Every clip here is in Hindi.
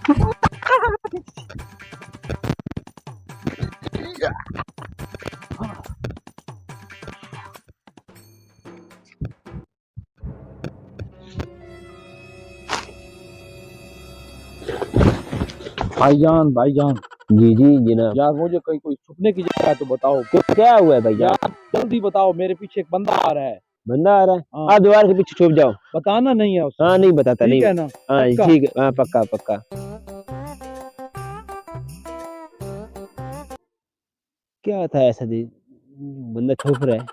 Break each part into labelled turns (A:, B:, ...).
A: भाईजान भाईजान।
B: जी जी जनाब।
A: यार मुझे कहीं कोई छुपने की जगह है तो बताओ।
B: क्या हुआ है भाईजान?
A: यार जल्दी बताओ, मेरे पीछे एक बंदा आ रहा है।
B: बंदा आ रहा है?
A: हाँ।
B: आप दीवार के पीछे छुप जाओ।
A: बताना नहीं है उसको।
B: हाँ नहीं बताता,
A: ठीक
B: नहीं।
A: है ना?
B: हाँ
A: पक्का?
B: ठीक है, हाँ पक्का पक्का। क्या था ऐसा बंदा छुप रहा है,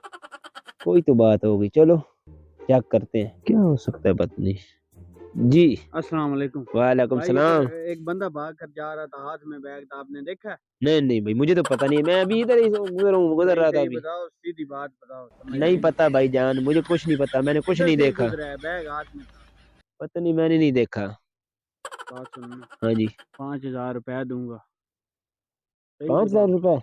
B: कोई तो बात होगी। चलो चेक करते हैं क्या हो सकता है, पता नहीं। जी
A: अस्सलाम वालेकुम।
B: वालेकुम
A: भाई
B: सलाम।
A: इधर एक बंदा भाग कर जा रहा था, हाथ में बैग था, आपने देखा है?
B: नहीं नहीं भाई, मुझे तो पता नहीं है, मैं अभी इधर ही गुजर
A: सही
B: रहा था
A: सही
B: अभी।
A: बताओ, सीधी बात बताओ, समझ
B: नहीं
A: नहीं।
B: पता भाईजान, मुझे कुछ नहीं पता, मैंने कुछ
A: किधर
B: नहीं
A: से
B: देखा।
A: गुजरा है, बैग हाथ में था?
B: पता नहीं, मैंने नहीं देखा।
A: बात सुनना।
B: हाँ जी।
A: 5,000 रुपया दूंगा। सही
B: 5,000 रुपए?
A: बताओ।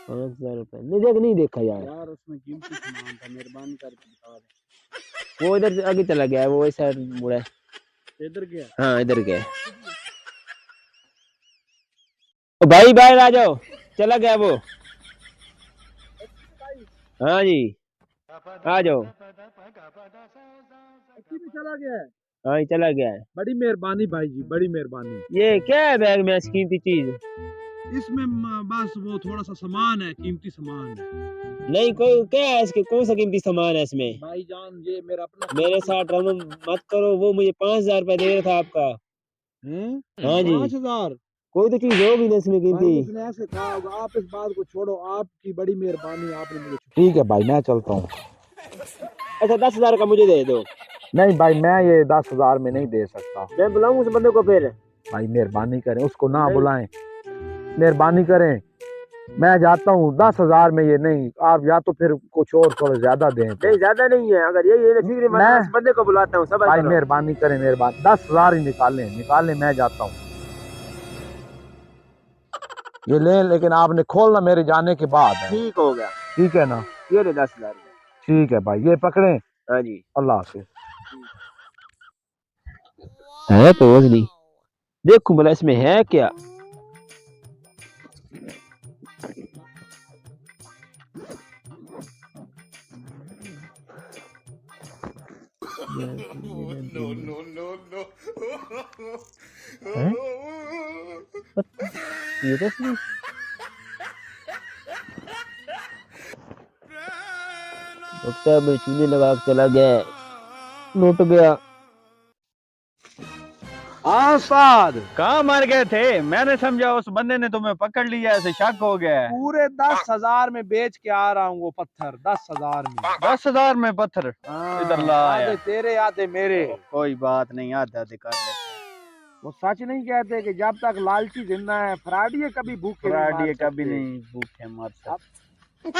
B: 5,000 रुपए नहीं देखा यार।
A: यार उसमें कीमती सामान था, मेहरबानी करके बता दे।
B: वो इधर से आगे चला गया है, वो इस साइड मुड़ा है।
A: इधर गया?
B: हाँ इधर गया है। ओ भाई बाहर आ जाओ, चला गया वो। हाँ जी, आ जाओ।
A: अच्छी में चला गया है।
B: हाँ ये चला गया है।
A: बड़ी मेहरबानी भाई जी, बड़ी मेहरबानी।
B: ये क्या है बैग में ऐसी कीमती चीज?
A: इसमें बस वो थोड़ा सा सामान है, कीमती सामान है।
B: नहीं, कोई क्या है इसके, कौन सा कीमती सामान है इसमें?
A: भाईजान ये मेरा अपना
B: मेरे साथ रम मत करो, वो मुझे 5,000 रुपए दे रहा था आपका। हाँ जी,
A: 5,000।
B: कोई तो चीज होगी ना इसमें कीमती।
A: भाई उसने ऐसे कहा होगा, आप इस बात को छोड़ो, आपकी बड़ी मेहरबानी, आपने मुझे। ठीक है भाई, मैं चलता हूँ।
B: अच्छा 10,000 का मुझे दे दो।
A: नहीं भाई, मैं ये 10,000 में नहीं दे सकता।
B: मैं बुलाऊं उस बंदे को फिर?
A: भाई मेहरबानी करें, उसको ना
B: नहीं।
A: बुलाएं, मेहरबानी करें। मैं जाता हूँ, 10,000 में ये नहीं, आप या तो फिर कुछ और थोड़ा ज्यादा दें तो।
B: नहीं ज्यादा नहीं है, अगर यही है ना फिक्र मत, मैं इस बंदे को बुलाता हूँ, सबर
A: भाई
B: करो।
A: मेहरबानी करें, मेहरबानी 10,000 ही निकालें निकालें, मैं जाता हूँ। ये ले, लेकिन आपने खोलना मेरे जाने के बाद है।
B: ठीक हो गया।
A: ठीक है ना?
B: ये ले 10,000 रुपए।
A: ठीक है भाई, ये पकड़ें।
B: हाँ जी।
A: अल्लाह हाफिज।
B: है तो वजनी, देखूं भला इसमें है क्या। हैं? ये तो इसमें लगता है मैं चूने लगा के चला गया, लुट गया।
A: आसाद
C: कहाँ मर गए थे? मैंने समझा उस बंदे ने तुम्हें पकड़ लिया, ऐसे शक हो गया है।
A: पूरे 10,000 में बेच के आ रहा हूँ वो पत्थर, 10,000 में।
C: 10,000 में पत्थर? इधर ला आया।
A: आधे तेरे आधे मेरे।
C: कोई बात नहीं, आधा आधे कर लेते हैं।
A: वो सच नहीं कहते कि जब तक लालची जिंदा है, फ्राडिये कभी भूखे नहीं
C: फ्राड
A: मर
C: ये कभी
A: सकते।
C: नहीं भूखे मर सकते।